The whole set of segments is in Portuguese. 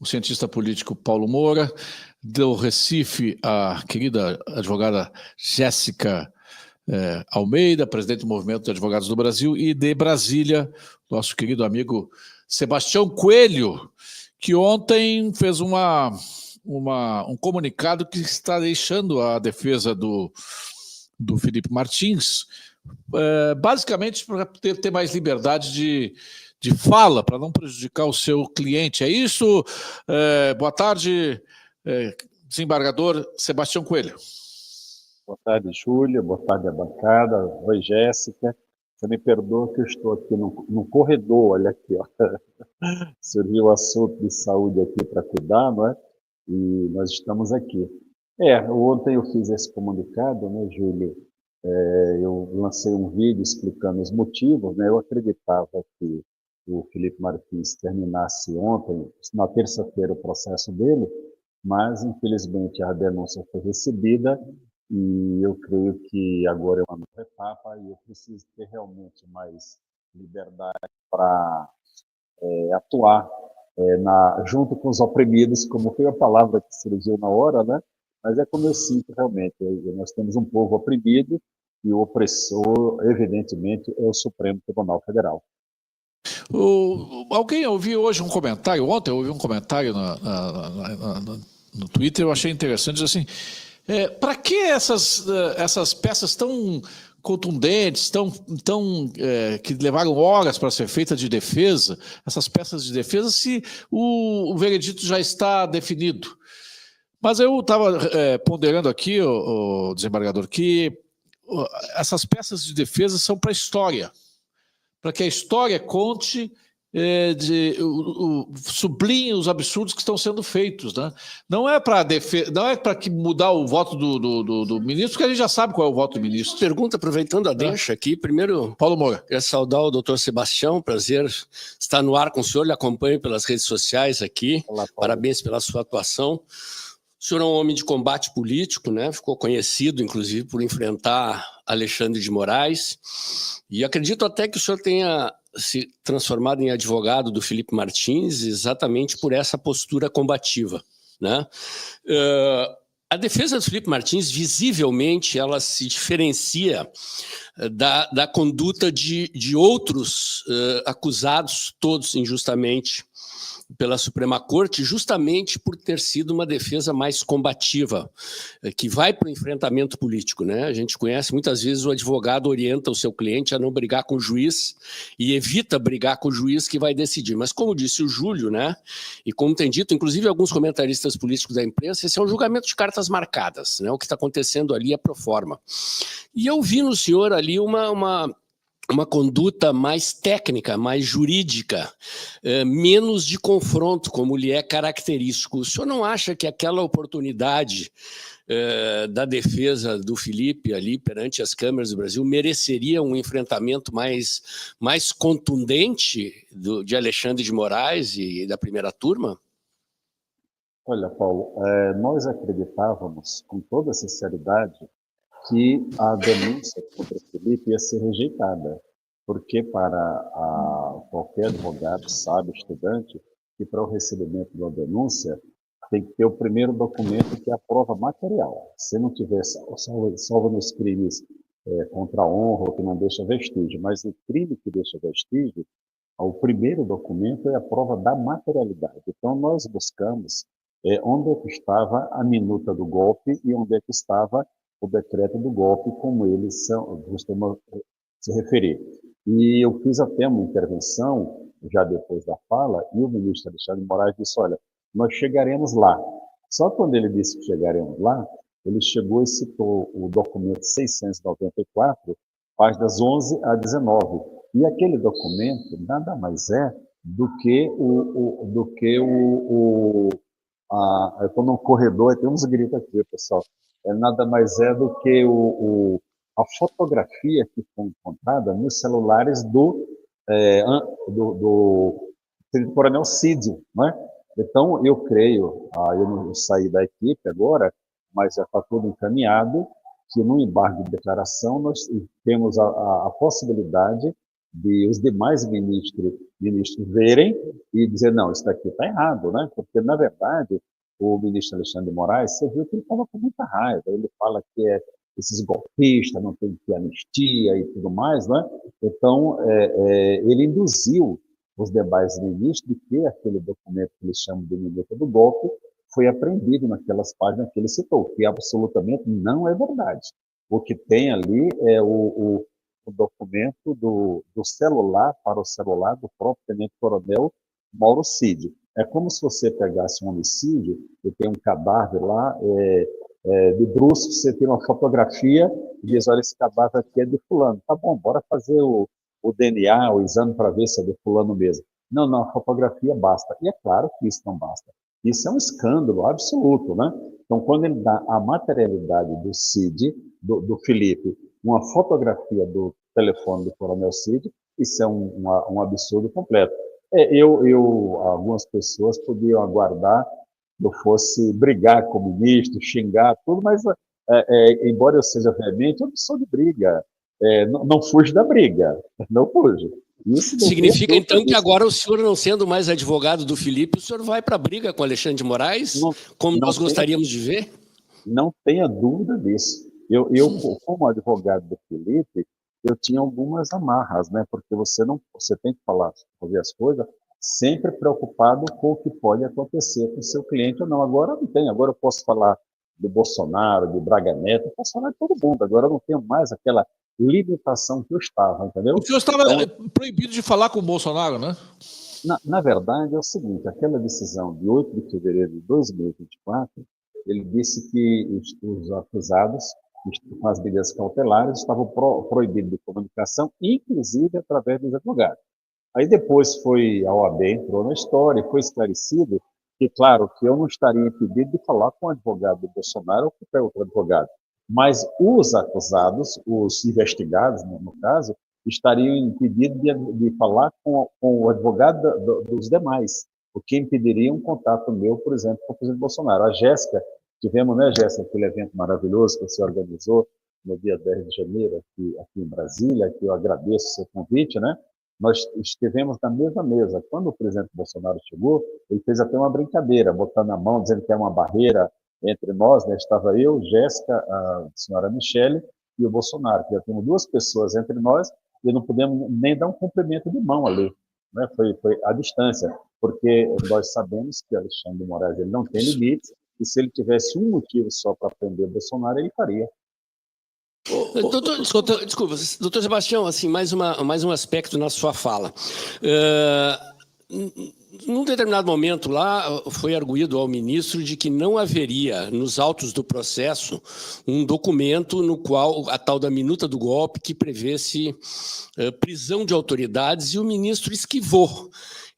o cientista político Paulo Moura, do Recife, a querida advogada Jéssica Almeida, presidente do Movimento de Advogados do Brasil, e de Brasília, nosso querido amigo Sebastião Coelho, que ontem fez um comunicado que está deixando a defesa do Felipe Martins, basicamente para ter mais liberdade de fala, para não prejudicar o seu cliente. É isso? Boa tarde, desembargador Sebastião Coelho. Boa tarde, Júlia. Boa tarde, a bancada. Oi, Jéssica. Você me perdoa que eu estou aqui no corredor, olha aqui, ó. Surgiu o assunto de saúde aqui para cuidar, não é? E nós estamos aqui. Ontem eu fiz esse comunicado, né, Júlio? Eu lancei um vídeo explicando os motivos, né? Eu acreditava que o Felipe Martins terminasse ontem, na terça-feira, o processo dele, mas, infelizmente, a denúncia foi recebida e eu creio que agora é uma nova etapa e eu preciso ter realmente mais liberdade para atuar junto com os oprimidos, como foi a palavra que surgiu na hora, né? Mas é como eu sinto realmente. Nós temos um povo oprimido e o opressor, evidentemente, é o Supremo Tribunal Federal. Alguém ouviu hoje um comentário, ontem eu ouvi um comentário no Twitter, eu achei interessante, diz assim, para que essas peças tão contundentes, que levaram horas para ser feita de defesa, essas peças de defesa, se o veredito já está definido? Mas eu estava ponderando aqui, o desembargador, que essas peças de defesa são para a história, para que a história conte, sublinhe os absurdos que estão sendo feitos, né? Não é para mudar o voto do ministro, porque a gente já sabe qual é o voto do ministro. Pergunta, aproveitando a deixa aqui, primeiro, Paulo Moura. Quero saudar o doutor Sebastião, prazer estar no ar com o senhor, lhe acompanho pelas redes sociais aqui. Olá, parabéns pela sua atuação. O senhor é um homem de combate político, né? Ficou conhecido, inclusive, por enfrentar Alexandre de Moraes, e acredito até que o senhor tenha se transformado em advogado do Felipe Martins exatamente por essa postura combativa, né? A defesa do Felipe Martins, visivelmente, ela se diferencia da conduta de outros acusados, todos injustamente, pela Suprema Corte, justamente por ter sido uma defesa mais combativa, que vai para o enfrentamento político, né? A gente conhece, muitas vezes o advogado orienta o seu cliente a não brigar com o juiz e evita brigar com o juiz que vai decidir. Mas como disse o Júlio, né? E como tem dito, inclusive alguns comentaristas políticos da imprensa, esse é um julgamento de cartas marcadas, né? O que está acontecendo ali é pro forma. E eu vi no senhor ali uma conduta mais técnica, mais jurídica, menos de confronto, como lhe é característico. O senhor não acha que aquela oportunidade da defesa do Felipe ali perante as câmeras do Brasil mereceria um enfrentamento mais contundente de Alexandre de Moraes e da primeira turma? Olha, Paulo, nós acreditávamos, com toda sinceridade, que a denúncia contra o Felipe ia ser rejeitada, porque para qualquer advogado, sábio, estudante, que para o recebimento de uma denúncia tem que ter o primeiro documento, que é a prova material. Se não tiver, salvo nos crimes contra a honra, ou que não deixa vestígio, mas no crime que deixa vestígio, o primeiro documento é a prova da materialidade. Então, nós buscamos onde é que estava a minuta do golpe e onde é que estava o decreto do golpe, como eles costumam se referir. E eu fiz até uma intervenção, já depois da fala, e o ministro Alexandre de Moraes disse, olha, nós chegaremos lá. Só quando ele disse que chegaremos lá, ele chegou e citou o documento 694, páginas 11 a 19. E aquele documento nada mais é do que eu estou num corredor e tem uns gritos aqui, pessoal. Nada mais é do que a fotografia que foi encontrada nos celulares do coronel Cid, né? Então, eu creio, eu não saí da equipe agora, mas já está tudo encaminhado, que no embargo de declaração nós temos a possibilidade de os demais ministros verem e dizer, não, isso daqui está errado, né? Porque, na verdade, o ministro Alexandre de Moraes, você viu que ele estava com muita raiva, ele fala que esses golpistas não tem que ter anistia e tudo mais, né? Então, ele induziu os demais ministros de que aquele documento que eles chamam de minuta do golpe foi apreendido naquelas páginas que ele citou, que absolutamente não é verdade. O que tem ali é o documento do celular para o celular do próprio tenente-coronel Mauro Cid. É como se você pegasse um homicídio e tem um cadáver lá, de bruço, você tem uma fotografia e diz, olha, esse cadáver aqui é de fulano. Tá bom, bora fazer o DNA, o exame para ver se é de fulano mesmo. Não, não, a fotografia basta. E é claro que isso não basta. Isso é um escândalo absoluto, né? Então, quando ele dá a materialidade do Cid, do Felipe, uma fotografia do telefone do coronel Cid, isso é um absurdo completo. Algumas pessoas podiam aguardar que eu fosse brigar com o ministro, xingar, tudo, mas, embora eu seja veemente, eu não sou de briga. Não fujo da briga, não fujo. Isso significa, então, que agora o senhor, não sendo mais advogado do Felipe, o senhor vai para a briga com Alexandre de Moraes, como nós gostaríamos de ver? Não tenha dúvida disso. Como advogado do Felipe, eu tinha algumas amarras, né? Porque você tem que fazer as coisas sempre preocupado com o que pode acontecer com o seu cliente ou não. Agora não tem. Agora eu posso falar do Bolsonaro, do Braga Neto, eu posso falar de todo mundo. Agora eu não tenho mais aquela limitação que eu estava, entendeu? O senhor estava proibido de falar com o Bolsonaro, né? Na verdade, é o seguinte, aquela decisão de 8 de fevereiro de 2024, ele disse que os acusados, com as medidas cautelares, estavam proibidos de comunicação, inclusive através dos advogados. Aí depois a OAB entrou na história e foi esclarecido que, claro, que eu não estaria impedido de falar com o advogado do Bolsonaro ou com qualquer outro advogado, mas os acusados, os investigados, no caso, estariam impedidos de falar com o advogado dos demais, o que impediria um contato meu, por exemplo, com o presidente Bolsonaro. A Jéssica, tivemos, né, Jéssica, aquele evento maravilhoso que você organizou no dia 10 de janeiro aqui em Brasília, que eu agradeço o seu convite, né? Nós estivemos na mesma mesa. Quando o presidente Bolsonaro chegou, ele fez até uma brincadeira, botando a mão, dizendo que é uma barreira entre nós, né? Estava eu, Jéssica, a senhora Michele e o Bolsonaro, que já temos duas pessoas entre nós e não podemos nem dar um cumprimento de mão ali, né? Foi à distância, porque nós sabemos que Alexandre de Moraes ele não tem limites e se ele tivesse um motivo só para prender Bolsonaro, ele faria. Desculpa, doutor Sebastião, assim, mais um aspecto na sua fala. Num determinado momento lá, foi arguido ao ministro de que não haveria, nos autos do processo, um documento no qual a tal da minuta do golpe que prevesse prisão de autoridades, e o ministro esquivou.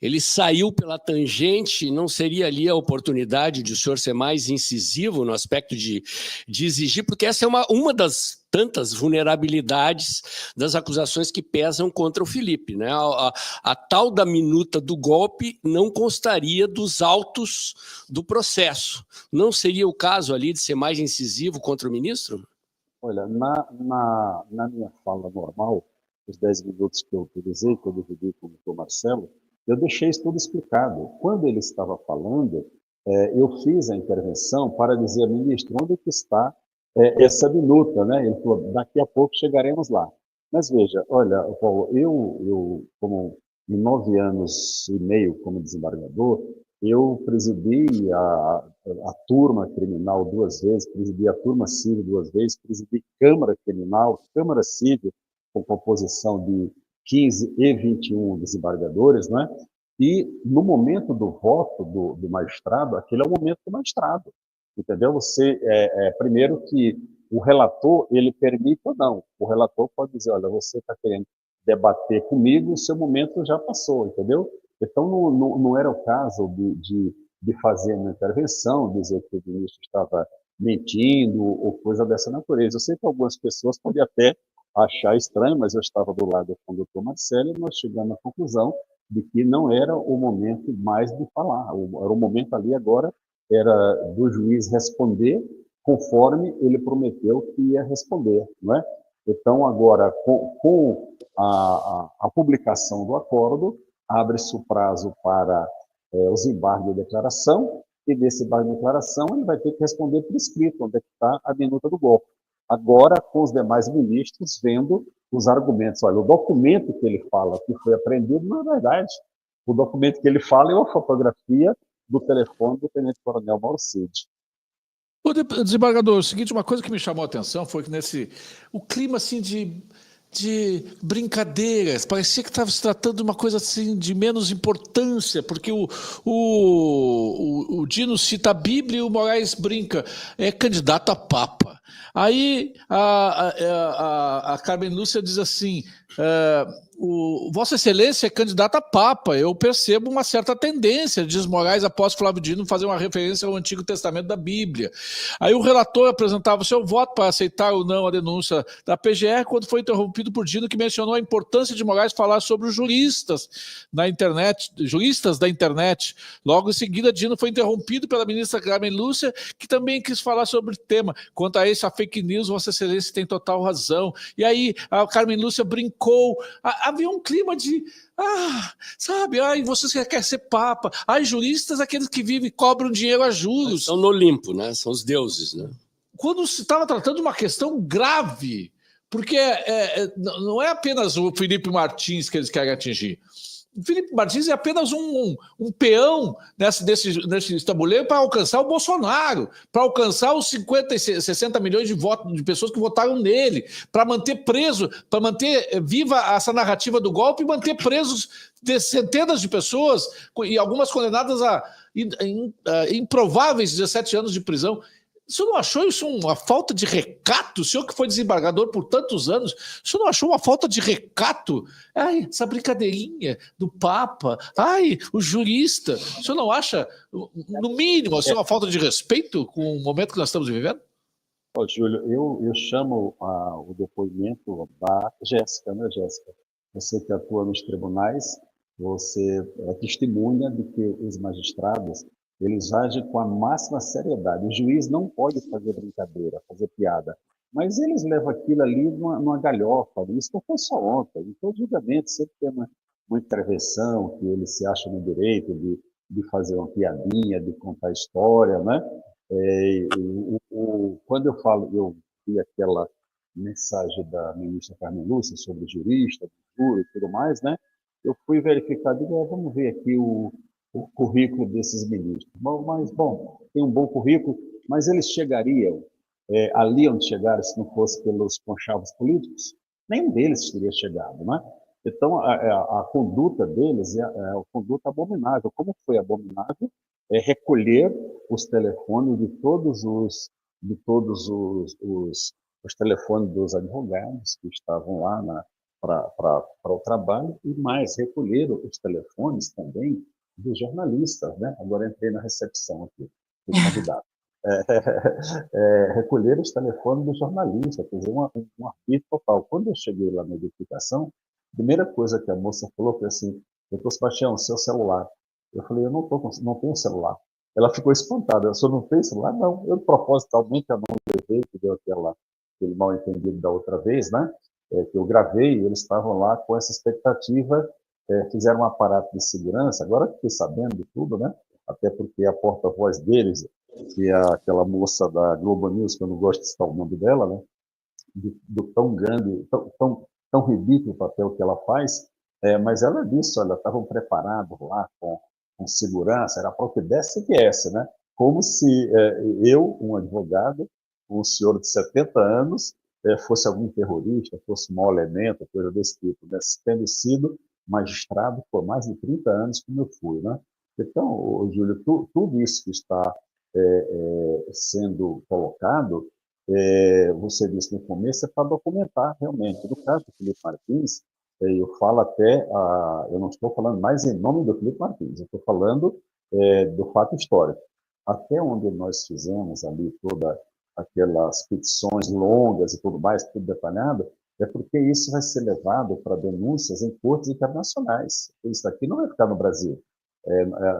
Ele saiu pela tangente, não seria ali a oportunidade de o senhor ser mais incisivo no aspecto de exigir, porque essa é uma das tantas vulnerabilidades das acusações que pesam contra o Felipe, né? A tal da minuta do golpe não constaria dos autos do processo. Não seria o caso ali de ser mais incisivo contra o ministro? Olha, na minha fala normal, os 10 minutos que eu utilizei, que eu dividi com o doutor Marcelo, eu deixei isso tudo explicado. Quando ele estava falando, eu fiz a intervenção para dizer, ministro, onde é que está essa minuta, né? Ele falou, daqui a pouco chegaremos lá. Mas veja, olha, Paulo, eu como em 9 anos e meio como desembargador, eu presidi a turma criminal 2 vezes, presidi a turma civil 2 vezes, presidi Câmara Criminal, Câmara Civil, com composição de 15 e 21 desembargadores, né? E no momento do voto do magistrado, aquele é o momento do magistrado, entendeu? Você, primeiro que o relator, ele permite ou não. O relator pode dizer, olha, você está querendo debater comigo, o seu momento já passou, entendeu? Então, não era o caso de fazer uma intervenção, dizer que o ministro estava mentindo ou coisa dessa natureza. Eu sei que algumas pessoas podem até achar estranho, mas eu estava do lado do doutor Marcelo e nós chegamos à conclusão de que não era o momento mais de falar. Era o momento ali agora, era do juiz responder conforme ele prometeu que ia responder, não é? Então, agora, com a publicação do acordo, abre-se o prazo para os embargos de declaração, e desse embargo de declaração ele vai ter que responder por escrito, onde é que está a minuta do golpe. Agora, com os demais ministros, vendo os argumentos. Olha, o documento que ele fala que foi apreendido não é verdade. O documento que ele fala é uma fotografia do telefone do tenente-coronel Mauro Cid. Ô, desembargador, o seguinte, uma coisa que me chamou a atenção foi que o clima assim de brincadeiras, parecia que estava se tratando de uma coisa assim de menos importância, porque o Dino cita a Bíblia e o Moraes brinca, é candidato a Papa. Aí a Carmen Lúcia diz assim, Vossa Excelência é candidato a Papa, eu percebo uma certa tendência, diz Moraes após Flávio Dino fazer uma referência ao Antigo Testamento da Bíblia. Aí o relator apresentava o seu voto para aceitar ou não a denúncia da PGR, quando foi interrompido por Dino, que mencionou a importância de Moraes falar sobre os juristas da internet. Logo em seguida, Dino foi interrompido pela ministra Carmen Lúcia, que também quis falar sobre o tema. Quanto a essa fake news, Vossa Excelência tem total razão. E aí a Carmen Lúcia brincou. Havia um clima de, sabe, vocês querem ser papa. Juristas, aqueles que vivem e cobram dinheiro a juros. São no Olimpo, né? São os deuses, né? Quando se estava tratando de uma questão grave, porque não é apenas o Felipe Martins que eles querem atingir. O Felipe Martins é apenas um peão nesse tabuleiro para alcançar o Bolsonaro, para alcançar os 50 e 60 milhões de pessoas que votaram nele, para manter preso, para manter viva essa narrativa do golpe e manter presos centenas de pessoas, e algumas condenadas a improváveis 17 anos de prisão. O senhor não achou isso uma falta de recato? O senhor que foi desembargador por tantos anos, o senhor não achou uma falta de recato? Essa brincadeirinha do Papa, o jurista. O senhor não acha, no mínimo, uma falta de respeito com o momento que nós estamos vivendo? Júlio, eu chamo o depoimento da Jéssica, né, Jéssica? Você que atua nos tribunais, você é testemunha de que os magistrados eles agem com a máxima seriedade. O juiz não pode fazer brincadeira, fazer piada, mas eles levam aquilo ali numa galhofa. Isso não foi só ontem. Então, obviamente, sempre tem uma intervenção que eles se acham no direito de fazer uma piadinha, de contar história, né? Quando eu vi aquela mensagem da ministra Carmen Lúcia sobre jurista, júri e tudo mais, né? Eu fui verificar, vamos ver aqui o currículo desses ministros. Mas, tem um bom currículo, mas eles chegariam ali onde chegaram se não fosse pelos conchavos políticos? Nenhum deles teria chegado, né? Então, a conduta deles é uma conduta abominável. Como foi abominável recolher os telefones de todos os telefones dos advogados que estavam lá para o trabalho, e mais, recolher os telefones também dos jornalistas, né? Agora entrei na recepção aqui, fui convidado. Recolher os telefones dos jornalistas, quer dizer, um arbítrio total. Quando eu cheguei lá na edificação, a primeira coisa que a moça falou foi assim: doutor Sebastião, seu celular. Eu falei, eu não tenho celular. Ela ficou espantada. O senhor não tem celular? Não. Eu, propositalmente, eu não levei, que deu aquele mal entendido da outra vez, né? Que eu gravei, e eles estavam lá com essa expectativa, fizeram um aparato de segurança. Agora fiquei sabendo de tudo, né? Até porque a porta-voz deles, que é aquela moça da Globo News, que eu não gosto de citar o nome dela, né? Do tão grande, tão ridículo o papel que ela faz, mas ela disse, olha, estavam preparados lá com segurança, era para o que desse e viesse, né? Como se eu, um advogado, um senhor de 70 anos, fosse algum terrorista, fosse um mau elemento, coisa desse tipo, né? Tendo sido magistrado por mais de 30 anos, como eu fui, né? Então, Júlio, tudo isso que está sendo colocado, você disse no começo, é para documentar realmente. No caso do Felipe Martins, eu falo até, eu não estou falando mais em nome do Felipe Martins, eu estou falando do fato histórico. Até onde nós fizemos ali todas aquelas petições longas e tudo mais, tudo detalhado, é porque isso vai ser levado para denúncias em cortes internacionais. Isso daqui não vai ficar no Brasil.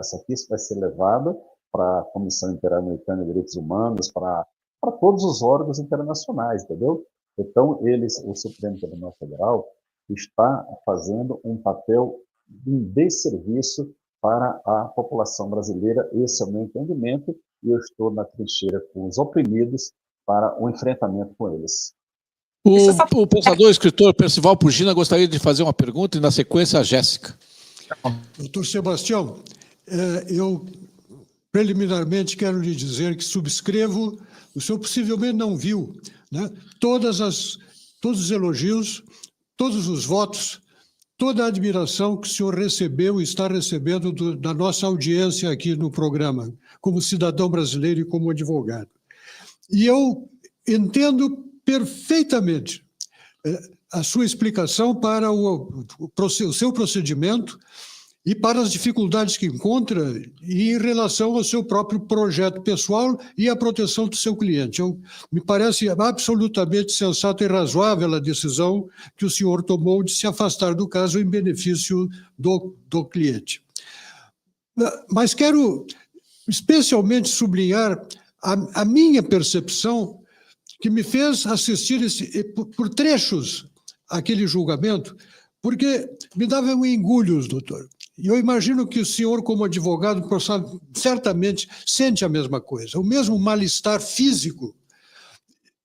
Isso aqui vai ser levado para a Comissão Interamericana de Direitos Humanos, para todos os órgãos internacionais, entendeu? Então, o Supremo Tribunal Federal está fazendo um papel de desserviço para a população brasileira. Esse é o meu entendimento, e eu estou na trincheira com os oprimidos para o enfrentamento com eles. O pensador e escritor Percival Pugina gostaria de fazer uma pergunta e, na sequência, a Jéssica. Doutor Sebastião, eu preliminarmente quero lhe dizer que subscrevo, o senhor possivelmente não viu, né, todos os elogios, todos os votos, toda a admiração que o senhor recebeu e está recebendo da nossa audiência aqui no programa, como cidadão brasileiro e como advogado. E eu entendo perfeitamente a sua explicação para o seu procedimento e para as dificuldades que encontra em relação ao seu próprio projeto pessoal e à proteção do seu cliente. Me parece absolutamente sensato e razoável a decisão que o senhor tomou de se afastar do caso em benefício do cliente. Mas quero especialmente sublinhar a minha percepção, que me fez assistir por trechos aquele julgamento, porque me davam engulhos, doutor. E eu imagino que o senhor, como advogado, certamente sente a mesma coisa, o mesmo mal-estar físico.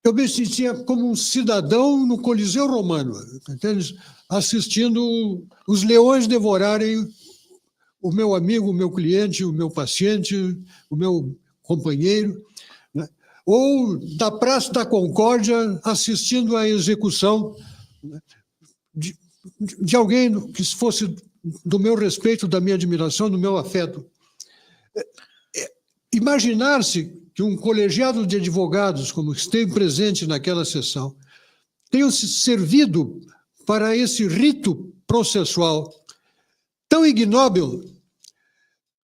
Eu me sentia como um cidadão no Coliseu Romano, entende? Assistindo os leões devorarem o meu amigo, o meu cliente, o meu paciente, o meu companheiro, né? Ou da Praça da Concórdia assistindo à execução, né, de alguém que fosse do meu respeito, da minha admiração, do meu afeto. Imaginar-se que um colegiado de advogados, como esteve presente naquela sessão, tenham se servido para esse rito processual tão ignóbil,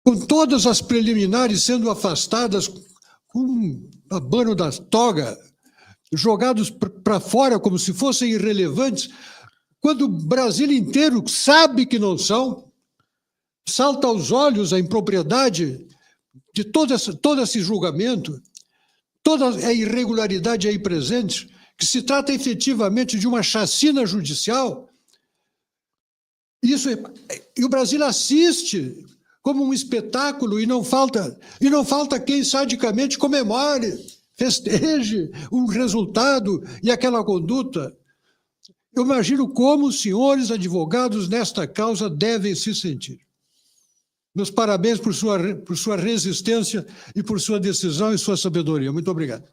com todas as preliminares sendo afastadas com o abano da toga, jogados para fora como se fossem irrelevantes, quando o Brasil inteiro sabe que não são, salta aos olhos a impropriedade de todo esse julgamento, toda a irregularidade aí presente, que se trata efetivamente de uma chacina judicial. E o Brasil assiste como um espetáculo e não falta quem sadicamente comemore, festeje um resultado e aquela conduta. Eu imagino como os senhores advogados nesta causa devem se sentir. Meus parabéns por sua resistência e por sua decisão e sua sabedoria. Muito obrigado.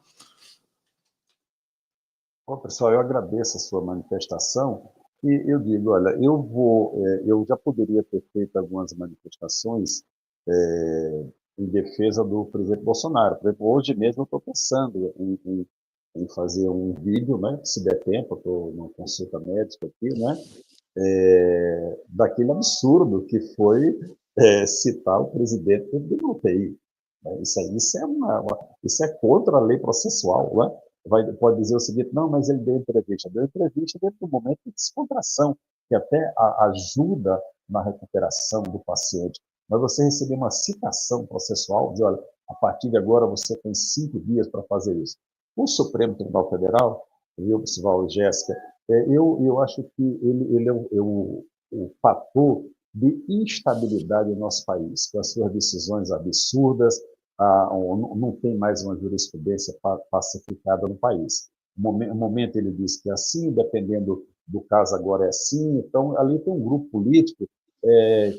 Bom, pessoal, eu agradeço a sua manifestação e eu digo, olha, eu já poderia ter feito algumas manifestações em defesa do presidente Bolsonaro. Por exemplo, hoje mesmo eu estou pensando em fazer um vídeo, né, se der tempo, eu estou numa consulta médica aqui, né, daquele absurdo que foi citar o presidente de uma UTI. Né? Isso é contra a lei processual, né? Pode dizer o seguinte, não, mas ele deu entrevista dentro do momento de descontração, que até ajuda na recuperação do paciente. Mas você receber uma citação processual, dizer, olha, a partir de agora você tem 5 dias para fazer isso. O Supremo Tribunal Federal, viu, Percival e Jéssica, eu acho que ele é o fator de instabilidade no nosso país, com as suas decisões absurdas, não tem mais uma jurisprudência pacificada no país. No momento ele diz que é assim, dependendo do caso agora é assim, então ali tem um grupo político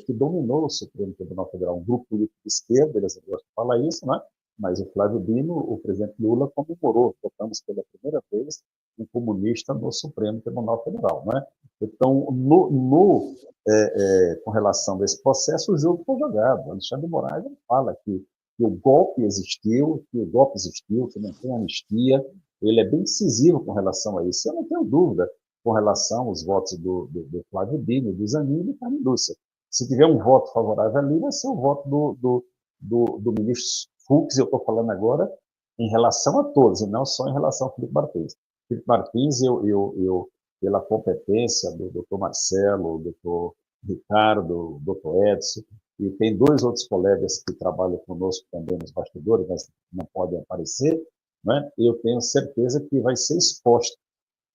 que dominou o Supremo Tribunal Federal, um grupo político de esquerda, eles gostam de falar isso, né? Mas o Flávio Dino, o presidente Lula, comemorou, votamos pela primeira vez um comunista no Supremo Tribunal Federal, né? Então, com relação a esse processo, o jogo foi jogado. Alexandre de Moraes fala que o golpe existiu, que não tem anistia, ele é bem decisivo com relação a isso. Eu não tenho dúvida com relação aos votos do Flávio Dino, do Zanin e do Carmen Lúcia. Se tiver um voto favorável ali, vai ser o voto do ministro Fux, eu estou falando agora em relação a todos, e não só em relação ao Felipe Martins. Felipe Martins, eu pela competência do doutor Marcelo, do doutor Ricardo, do doutor Edson, e tem 2 outros colegas que trabalham conosco também nos bastidores, mas não podem aparecer, né? Eu tenho certeza que vai ser exposto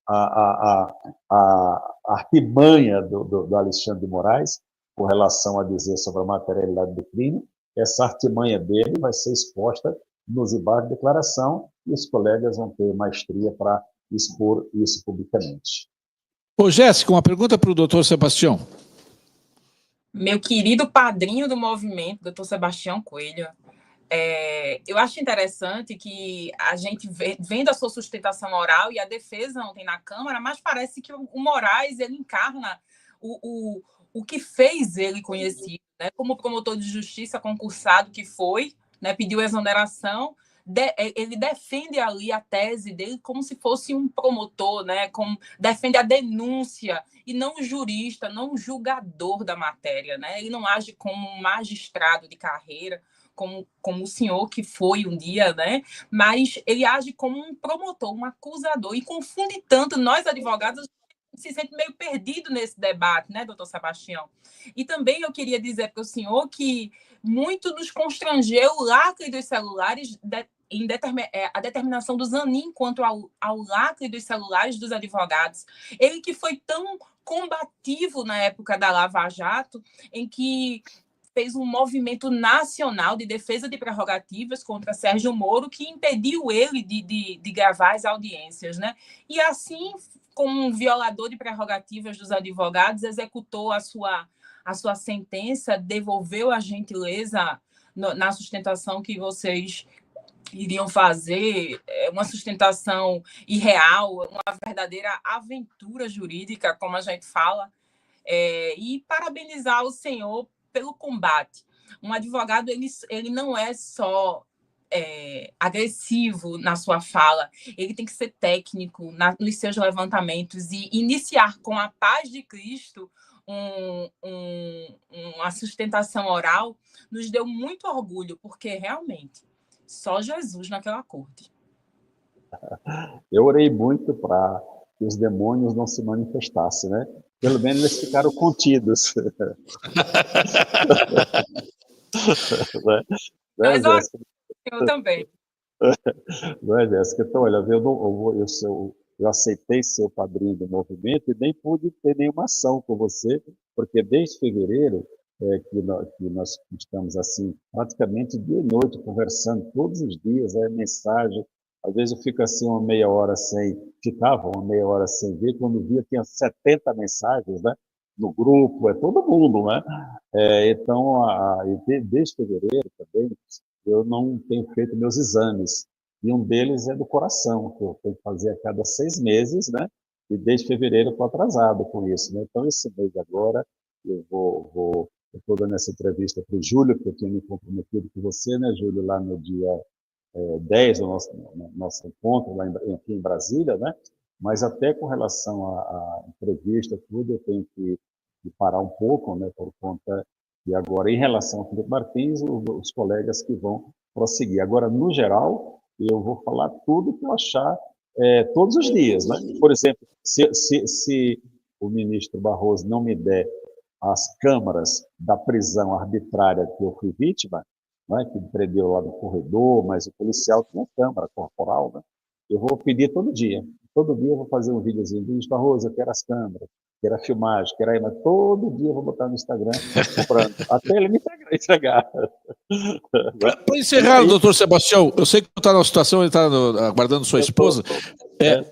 a artimanha do Alexandre de Moraes com relação a dizer sobre a materialidade do crime. Essa artimanha dele vai ser exposta nos embargos de declaração e os colegas vão ter maestria para expor isso publicamente. Ô, Jéssica, uma pergunta para o doutor Sebastião. Meu querido padrinho do movimento, doutor Sebastião Coelho, eu acho interessante que a gente vendo a sua sustentação oral e a defesa ontem na Câmara, mas parece que o Moraes ele encarna o que fez ele conhecido, né? Como promotor de justiça concursado que foi, né? Pediu exoneração, ele defende ali a tese dele como se fosse um promotor, né? Defende a denúncia e não um jurista, não um julgador da matéria, né? Ele não age como um magistrado de carreira, como o senhor que foi um dia, né? Mas ele age como um promotor, um acusador, e confunde tanto nós, advogados, se sente meio perdido nesse debate, né, doutor Sebastião? E também eu queria dizer para o senhor que muito nos constrangeu o lacre dos celulares, a determinação do Zanin quanto ao lacre dos celulares dos advogados. Ele que foi tão combativo na época da Lava Jato, em que fez um movimento nacional de defesa de prerrogativas contra Sérgio Moro, que impediu ele de gravar as audiências, né? E assim, como um violador de prerrogativas dos advogados, executou a sua sentença, devolveu a gentileza na sustentação que vocês iriam fazer, uma sustentação irreal, uma verdadeira aventura jurídica, como a gente fala, e parabenizar o senhor pelo combate. Um advogado, ele não é só agressivo na sua fala, ele tem que ser técnico nos seus levantamentos e iniciar com a paz de Cristo uma sustentação oral nos deu muito orgulho, porque realmente só Jesus naquela corte. Eu orei muito para que os demônios não se manifestassem, né? Pelo menos eles ficaram contidos. Mas eu também. Não é, Jéssica? Então, olha, eu aceitei ser o padrinho do movimento e nem pude ter nenhuma ação com você, porque desde fevereiro que nós estamos assim, praticamente dia e noite, conversando todos os dias, mensagem. Às vezes eu fico assim ficava uma meia hora sem ver, quando via tinha 70 mensagens, né? No grupo, todo mundo, né? Então, desde fevereiro também, eu não tenho feito meus exames, e um deles é do coração, que eu tenho que fazer a cada 6 meses, né? E desde fevereiro eu estou atrasado com isso, né? Então, esse mês agora, eu estou dando essa entrevista para o Júlio, que eu tinha me comprometido com você, né, Júlio, lá no dia 10, no nosso encontro lá aqui em Brasília, né? Mas até com relação à entrevista, tudo, eu tenho que parar um pouco, né, por conta de agora, em relação ao Felipe Martins, os colegas que vão prosseguir. Agora, no geral, eu vou falar tudo que eu achar todos os dias, né? Por exemplo, se o ministro Barroso não me der as câmaras da prisão arbitrária que eu fui vítima, né, que me prendeu lá no corredor, mas o policial tinha câmara corporal, né? Eu vou pedir todo dia. Todo dia eu vou fazer um videozinho, ministro Barroso, eu quero as câmeras, quero a filmagem, quero aí, mas todo dia eu vou botar no Instagram, comprando, até ele me entregar. Para encerrar, doutor Sebastião, eu sei que está na situação, ele está aguardando sua esposa.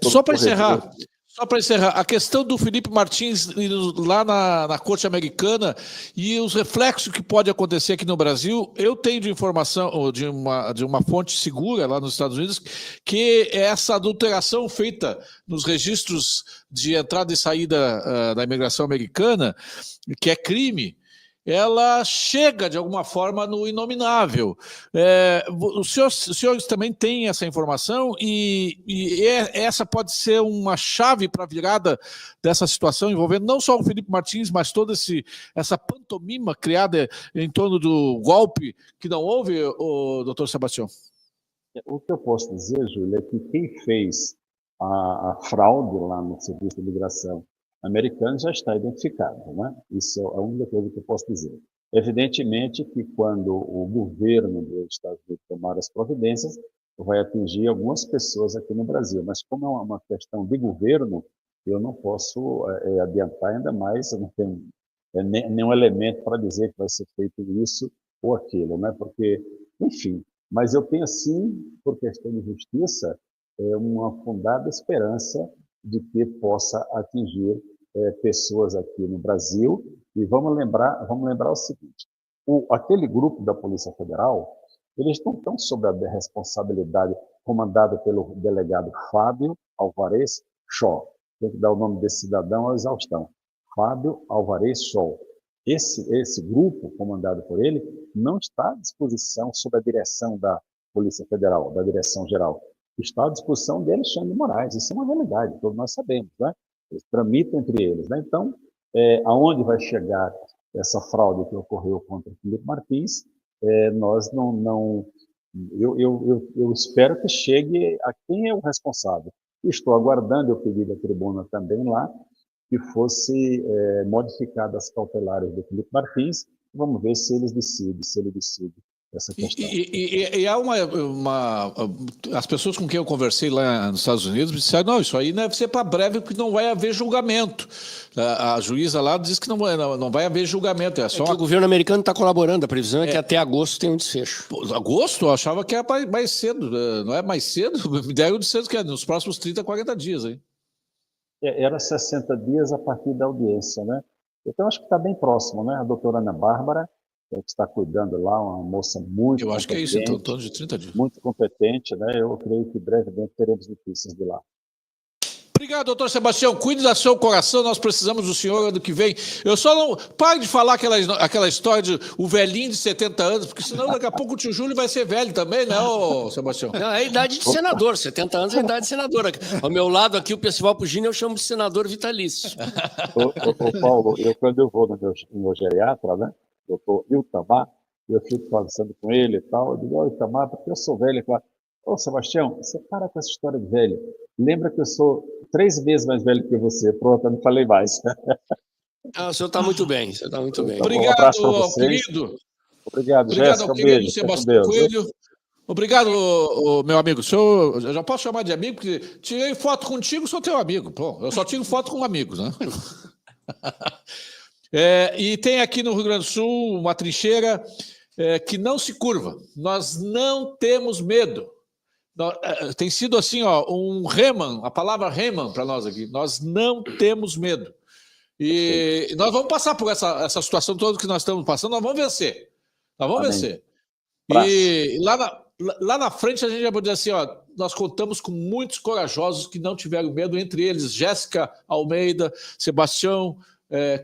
Só para encerrar, a questão do Felipe Martins lá na Corte Americana e os reflexos que pode acontecer aqui no Brasil, eu tenho de informação de uma fonte segura lá nos Estados Unidos que essa adulteração feita nos registros de entrada e saída da imigração americana, que é crime, ela chega, de alguma forma, no inominável. Os senhores também têm essa informação e essa pode ser uma chave para a virada dessa situação, envolvendo não só o Felipe Martins, mas toda essa pantomima criada em torno do golpe que não houve, o doutor Sebastião? O que eu posso dizer, Júlio, é que quem fez a fraude lá no Serviço de Imigração americano já está identificado, né? Isso é a única coisa que eu posso dizer. Evidentemente que quando o governo dos Estados Unidos tomar as providências, vai atingir algumas pessoas aqui no Brasil. Mas como é uma questão de governo, eu não posso adiantar ainda mais, eu não tenho nenhum elemento para dizer que vai ser feito isso ou aquilo, né? Porque, enfim, mas eu tenho sim, por questão de justiça, uma fundada esperança de que possa atingir pessoas aqui no Brasil. E vamos lembrar o seguinte, aquele grupo da Polícia Federal, eles não estão sob a responsabilidade comandada pelo delegado Fábio Alvarez Shaw. Tem que dar o nome desse cidadão à exaustão. Fábio Alvarez Shaw. Esse grupo, comandado por ele, não está à disposição sob a direção da Polícia Federal, da Direção Geral. Está à disposição de Alexandre de Moraes. Isso é uma realidade, todos nós sabemos, né? Eles tramitam entre eles, né? Então, aonde vai chegar essa fraude que ocorreu contra Felipe Martins, nós eu espero que chegue a quem é o responsável. Estou aguardando, eu pedi da tribuna também lá, que fosse modificadas as cautelares do Felipe Martins. Vamos ver se ele decide essa questão. E há as pessoas com quem eu conversei lá nos Estados Unidos me disseram, não, isso aí deve ser para breve, porque não vai haver julgamento. A juíza lá diz que não vai haver julgamento. É só o governo americano está colaborando, a previsão é que até agosto tem um desfecho. Agosto? Eu achava que era mais cedo. Não é mais cedo? Me deram dizendo que é nos próximos 30, 40 dias. Hein? Era 60 dias a partir da audiência, né? Então, acho que está bem próximo, né? A doutora Ana Bárbara, que está cuidando lá, uma moça muito competente. Eu acho que é isso, então, em torno de 30 dias. Muito competente, né? Eu creio que brevemente teremos notícias de lá. Obrigado, doutor Sebastião. Cuide do seu coração, nós precisamos do senhor ano que vem. Eu só não... Pare de falar aquela história de o velhinho de 70 anos, porque senão daqui a pouco o tio Júlio vai ser velho também, né, Sebastião? Não, é a idade de senador, 70 anos é a idade de senador. Ao meu lado aqui, o Percival Pugini, eu chamo de senador vitalício. Paulo, quando eu vou no meu geriatra, né, doutor Iltamar, eu fico conversando com ele e tal, eu digo, Iltamar, porque eu sou velho, claro. Sebastião, você para com essa história de velho. Lembra que eu sou 3 vezes mais velho que você. Pronto, eu não falei mais. O senhor está muito bem, Obrigado, querido. Obrigado, Jéssica. Querido Sebastião Coelho. Obrigado, meu amigo. Eu já posso chamar de amigo, porque tirei foto contigo, sou teu amigo. Pô, eu só tiro foto com amigos, né? E tem aqui no Rio Grande do Sul uma trincheira que não se curva. Nós não temos medo. Tem sido assim, um reman, a palavra reman para nós aqui. Nós não temos medo. E nós vamos passar por essa situação toda que nós estamos passando, nós vamos vencer. Nós vamos vencer. E lá na frente a gente já pode dizer assim, nós contamos com muitos corajosos que não tiveram medo, entre eles Jéssica Almeida, Sebastião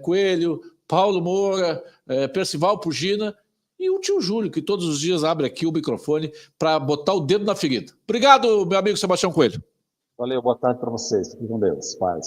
Coelho, Paulo Moura, Percival Pugina, e o tio Júlio, que todos os dias abre aqui o microfone para botar o dedo na ferida. Obrigado, meu amigo Sebastião Coelho. Valeu, boa tarde para vocês. Fiquem com Deus. Paz.